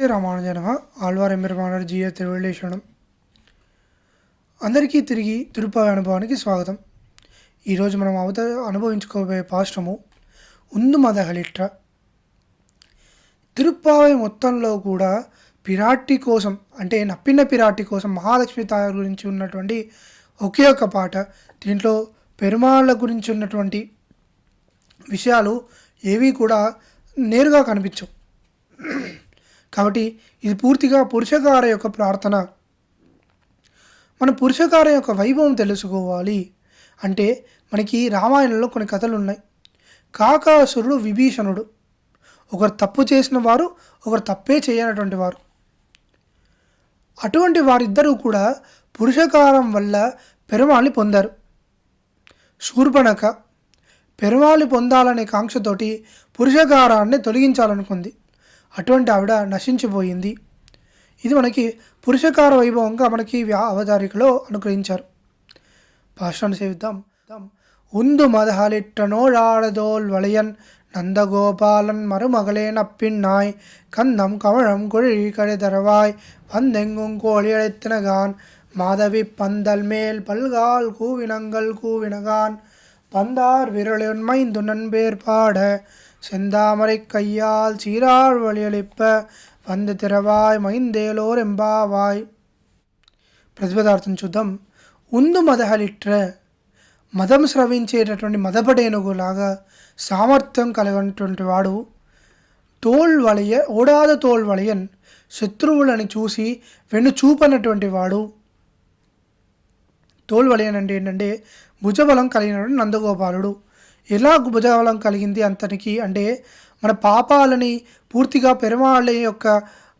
రామానుజ నమః. ఆళ్వార్ ఎమ్మెరుమానార్ జీయ తిరువళ్ళేశరణం. అందరికీ తిరిగి తిరుపతి అనుభవానికి స్వాగతం. ఈరోజు మనం అనుభవించుకోబోయే పాశ్రము ఉందు మదహలిట్ర. తిరుప్పావై మొత్తంలో కూడా పిరాట్టి కోసం, అంటే నప్పిన పిరాట్టి కోసం మహాలక్ష్మి తాయారు గురించి ఉన్నటువంటి ఒకే ఒక పాట. దీంట్లో పెరుమాళ్ళ గురించి ఉన్నటువంటి విషయాలు ఏవి కూడా నేరుగా కనిపించవు. కాబట్టి ఇది పూర్తిగా పురుషకార యొక్క ప్రార్థన. మన పురుషకార యొక్క వైభవం తెలుసుకోవాలి అంటే మనకి రామాయణంలో కొన్ని కథలు ఉన్నాయి. కాకాసురుడు, విభీషణుడు, ఒకరు తప్పు చేసిన వారు, ఒకరు తప్పే చేయనటువంటి వారు. అటువంటి వారిద్దరూ కూడా పురుషకారం వల్ల పెరుమాళ్ని పొందారు. శూర్పణఖ పెరుమాళ్ని పొందాలనే కాంక్షతోటి పురుషకారాన్ని తొలగించాలనుకుంది. అటువంటి ఆవిడ నశించిపోయింది. ఇది మనకి పురుషకార వైభవంగా మనకి అవతారికలో అనుగ్రహించారు. భాషను సేవిద్దాం. ఉందు మదహలిట్టనోడాడదోల్ వలయన్ నందగోపాలన్ మరుమகளே நப்பின்னாய் கந்தம் கமழம் குழி கடைதரவாய் வந்தெங்கும் கோழியழைத்தினகான் மாதவி பந்தல் மேல் பல்கால் கூவினங்கள் கூவினகான் பந்தார் விரலுண்மைந்து நண்பேர் பாட செந்தாமரை கையால் சீராள் வழியளிப்ப వంద తిరవాయ్ మైందేలోర్ ఎంబావాయ్. ప్రతిపదార్థం చూద్దాం. ఉందు మదహలిట్ర, మదం స్రవించేటటువంటి మదపడేనుగులాగా సామర్థ్యం కలిగినటువంటి వాడు. ఓడాద తోల్ వలయన్, శత్రువులని చూసి వెన్ను చూపనటువంటి వాడు. తోల్ వలయన్ అంటే ఏంటంటే భుజబలం కలిగినటువంటి నందగోపాలుడు. ఎలా భుజబలం కలిగింది అంతనికి అంటే మన పాపాలని పూర్తిగా పెరుమాళ్ళ యొక్క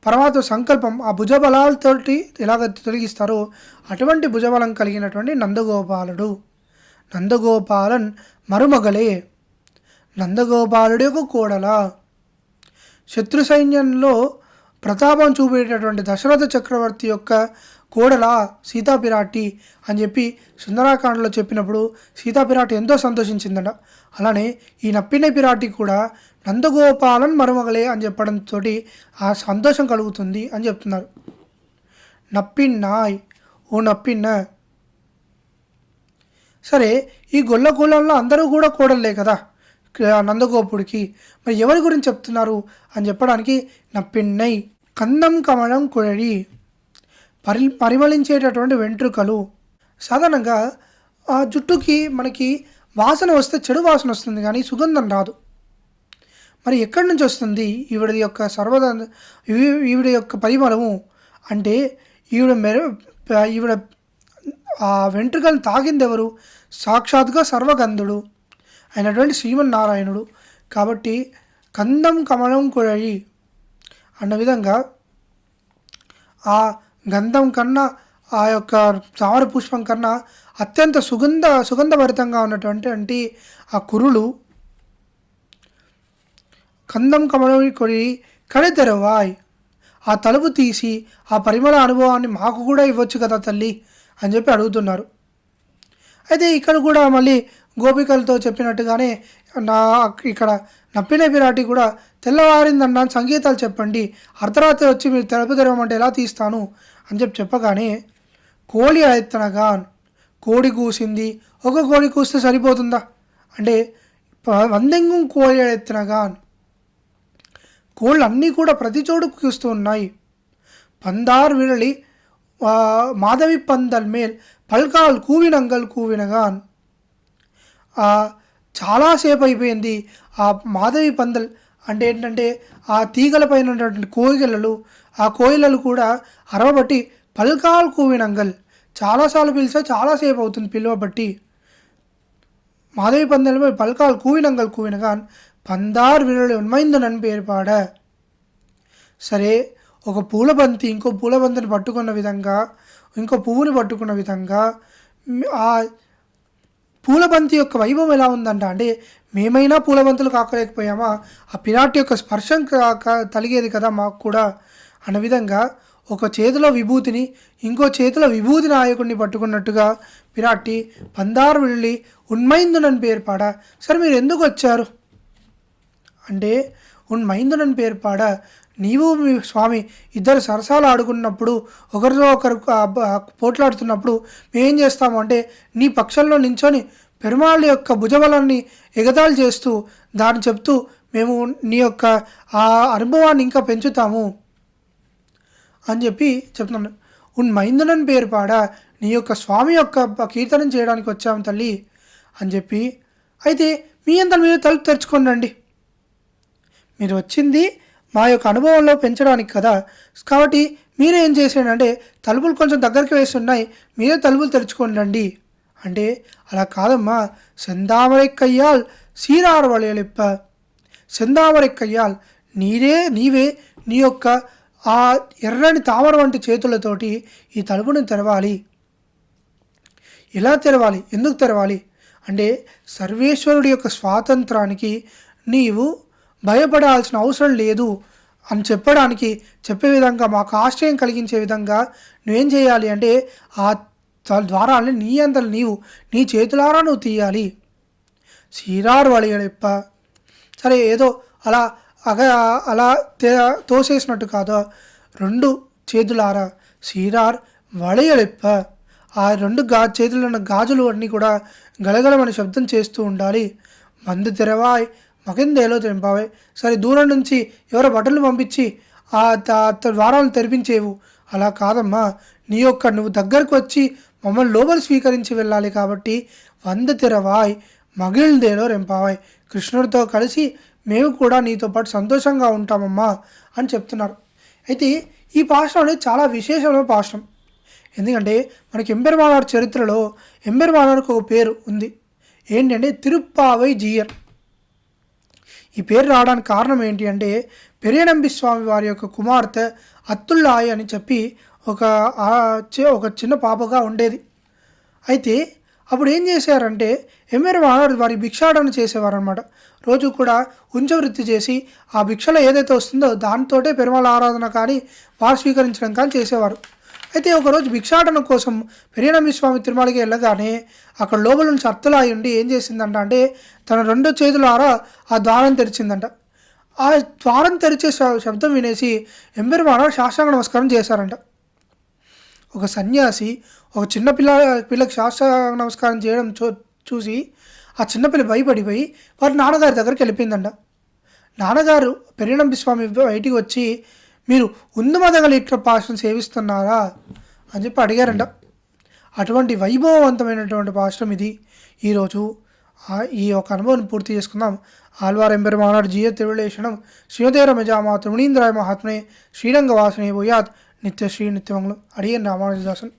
పరమాత్మ సంకల్పం ఆ భుజబలాలతోటి ఎలాగ తొలగిస్తారో అటువంటి భుజబలం కలిగినటువంటి నందగోపాలుడు. నందగోపాలన్ మరుమகளే, నందగోపాలుడి యొక్క కోడల. శత్రు సైన్యంలో ప్రతాపం చూపేటటువంటి దశరథ చక్రవర్తి యొక్క కోడల సీతాపిరాటి అని చెప్పి సుందరాకాండలో చెప్పినప్పుడు సీతాపిరాటి ఎంతో సంతోషించిందట. అలానే ఈ నప్పిన పిరాటి కూడా నందగోపాలన్ మరుమகளే అని చెప్పడంతో ఆ సంతోషం కలుగుతుంది అని చెప్తున్నారు. నప్పిన్నాయ్, ఓ నప్పిన్న. సరే, ఈ గొల్ల కులంలో అందరూ కూడా కోడలే కదా నందగోపుడికి, మరి ఎవరి గురించి చెప్తున్నారు అని చెప్పడానికి నప్పిన్నై. కందం కమలం కుഴി, పరిమళించేటటువంటి వెంట్రుకలు. సాధారణంగా ఆ జుట్టుకి మనకి వాసన వస్తే చెడు వాసన వస్తుంది కానీ సుగంధం రాదు. మరి ఎక్కడి నుంచి వస్తుంది ఈవిడ యొక్క ఈవిడ యొక్క పరిమళము అంటే ఈవిడ ఆ వెంట్రుకలను తాగింది ఎవరు? సాక్షాత్గా సర్వగంధుడు అయినటువంటి శ్రీమన్నారాయణుడు. కాబట్టి కందం కమలం కుഴి అన్న విధంగా ఆ గంధం కన్నా, ఆ యొక్క తామర పుష్పం కన్నా అత్యంత సుగంధభరితంగా ఉన్నటువంటి ఆ కురులు. కందం కమలం కొడి కడెదరవాయ్, ఆ తలుపు తీసి ఆ పరిమళ అనుభవాన్ని మాకు కూడా ఇవ్వచ్చు కదా తల్లి అని చెప్పి అడుగుతున్నారు. అయితే ఇక్కడ కూడా మళ్ళీ గోపికలతో చెప్పినట్టుగానే ఇక్కడ నప్పిన పిరాటి కూడా తెల్లవారిందన్న సంగీతాలు చెప్పండి, అర్ధరాత్రి వచ్చి మీరు తలుపు తెరవమంటే ఎలా తీస్తాను అని చెప్పగానే కోడి ఎత్తనగా, కోడి కూసింది. ఒక కోడి కూస్తే సరిపోతుందా అంటే వందెంగం కోడి ఎత్తనగా, కోళ్ళు అన్నీ కూడా ప్రతి చోటు కూస్తూ ఉన్నాయి. పందార్ విరళి మాధవి పందల్ మేల్ పల్కాల్ కూవినంగల్ కూవినగాన్. చాలాసేపు అయిపోయింది. ఆ మాధవి పందల్ అంటే ఏంటంటే ఆ తీగల పైన ఉన్నటువంటి కోయిలలు, ఆ కోయిలలు కూడా అరవబట్టి పల్కాల్ కూవినంగల్, చాలాసార్లు పిలిచా చాలాసేపు అవుతుంది పిలువబట్టి. మాధవి పందలపై పల్కాల్ కూవినంగల్ కూవినగాన్ పందార్ విరళి ఉన్మైందు నన్ను పేరుపాడ. సరే, ఒక పూలబంతి ఇంకో పూలబంతిని పట్టుకున్న విధంగా, ఇంకో పువ్వుని పట్టుకున్న విధంగా ఆ పూలబంతి యొక్క వైభవం ఎలా ఉందంట అంటే మేమైనా పూలబంతులు కాకలేకపోయామా, ఆ పిరాటి యొక్క స్పర్శం తలిగేది కదా మాకు కూడా అన్న విధంగా ఒక చేతిలో విభూతిని ఇంకో చేతిలో విభూతి నాయకుడిని పట్టుకున్నట్టుగా పిరాటి పందారు వెళ్ళి ఉన్మైందునని పేర్పాడ. సరే, మీరు ఎందుకు వచ్చారు అంటే ఉన్మైందునని పేర్పాడ, నీవు మీ స్వామి ఇద్దరు సరసాలు ఆడుకున్నప్పుడు ఒకరితో ఒకరు పోట్లాడుతున్నప్పుడు మేమేం చేస్తాము అంటే నీ పక్షంలో నించొని పెరుమాళ్ యొక్క భుజబలాన్ని ఎగతాళి చేస్తూ దాన్ని చెప్తూ మేము నీ యొక్క ఆ అనుభవాన్ని ఇంకా పెంచుతాము అని చెప్పి చెప్తున్నాను. ఉన్ మైందునని పేరు పాడ నీ యొక్క స్వామి యొక్క కీర్తనం చేయడానికి వచ్చాము తల్లి అని చెప్పి, అయితే మీ అంతా మీరు తలుపు తెరుచుకోండి, మీరు వచ్చింది మా యొక్క అనుభవంలో పెంచడానికి కదా, కాబట్టి మీరేం చేసాడంటే తలుపులు కొంచెం దగ్గరికి వేస్తున్నాయి, మీరే తలుపులు తెరుచుకోండి అంటే, అలా కాదమ్మా, సెందామரை కయ్యాల్ సీరారు వలయలిప్ప, సెందామரை కయ్యాల్ నీవే నీ యొక్క ఆ ఎర్రని తామర వంటి చేతులతోటి ఈ తలుపుని తెరవాలి. ఎలా తెరవాలి, ఎందుకు తెరవాలి అంటే సర్వేశ్వరుడి యొక్క స్వాతంత్రానికి నీవు భయపడాల్సిన అవసరం లేదు అని చెప్పే విధంగా మాకు ఆశ్రయం కలిగించే విధంగా నువ్వేం చేయాలి అంటే ఆ ద్వారాన్ని నీ అంతలు నీ చేతులారా నువ్వు తీయాలి. సీరారు వలయలిప్ప, సరే ఏదో అలా అలా తోసేసినట్టు కాదు, రెండు చేతులారా సీరార్ వలయలిప్ప, ఆ రెండు చేతుల్లో ఉన్న గాజులు అన్నీ కూడా గలగలమని శబ్దం చేస్తూ ఉండాలి. మందు తెరవాయ్ మకిందేలో తెంపావాయ్, సరే దూరం నుంచి ఎవరో బట్టలు పంపించి ఆ ద్వారాలను తెరిపించేవు, అలా కాదమ్మా, నువ్వు దగ్గరకు వచ్చి మమ్మల్ని లోపల స్వీకరించి వెళ్ళాలి, కాబట్టి వంద తెరవాయ్ మగిల్దేలో రెంపావాయ్, కృష్ణుడితో కలిసి మేము కూడా నీతో పాటు సంతోషంగా ఉంటామమ్మా అని చెప్తున్నారు. అయితే ఈ పాశ్రం అనేది చాలా విశేషమైన పాశ్రం. ఎందుకంటే మనకి ఎంబెరుమానార్ చరిత్రలో ఎంబెరుమానార్కి ఒక పేరు ఉంది, ఏంటంటే తిరుప్పావై జీయర్. ఈ పేరు రావడానికి కారణం ఏంటి అంటే పెరియనంబి స్వామి వారి యొక్క కుమార్తె అత్తుల్లాయి అని చెప్పి ఒక చిన్న పాపగా ఉండేది. అయితే అప్పుడు ఏం చేశారంటే ఎంబెరుమానార్ వారి భిక్షాటన చేసేవారు అనమాట. రోజు కూడా ఉంచవృత్తి చేసి ఆ భిక్షలో ఏదైతే వస్తుందో దాంతోటే పెరుమాళ ఆరాధన కానీ వారు స్వీకరించడం కానీ చేసేవారు. అయితే ఒకరోజు భిక్షాటన కోసం పెరియనంబి స్వామి తిరుమలకి వెళ్ళగానే అక్కడ లోపల నుంచి అత్తులాయి ఉండి ఏం చేసిందంట అంటే తన రెండు చేతులారా ఆ ద్వారం తెరిచిందంట. ఆ ద్వారం తెరిచే శబ్దం వినేసి ఎంబెరుమానార్ సాష్టాంగ నమస్కారం చేశారంట. ఒక సన్యాసి ఒక చిన్న పిల్లకి సాష్టాంగ నమస్కారం చేయడం చూసి ఆ చిన్నపిల్ల భయపడిపోయి వారి నాన్నగారి దగ్గరికి వెళ్ళిపోయిందంట. నాన్నగారు పెరియనంబి స్వామి బయటికి వచ్చి మీరు ఉందుమదగల ఇట్ల పాశ్రం సేవిస్తున్నారా అని చెప్పి అడిగారంట. అటువంటి వైభవవంతమైనటువంటి పాశ్రం ఇది. ఈరోజు ఈ యొక్క అనుభవం పూర్తి చేసుకుందాం. ఆళ్వార్ ఎంబెరుమానార్ జీయ తిరుళేషణం శ్రీమతే రమజామా తృణీంద్రాయ మహాత్మే శ్రీరంగవాసనే భూయాత్ నిత్యశ్రీ నిత్యమంగళం. అడియన్ రామానుజదాసన్.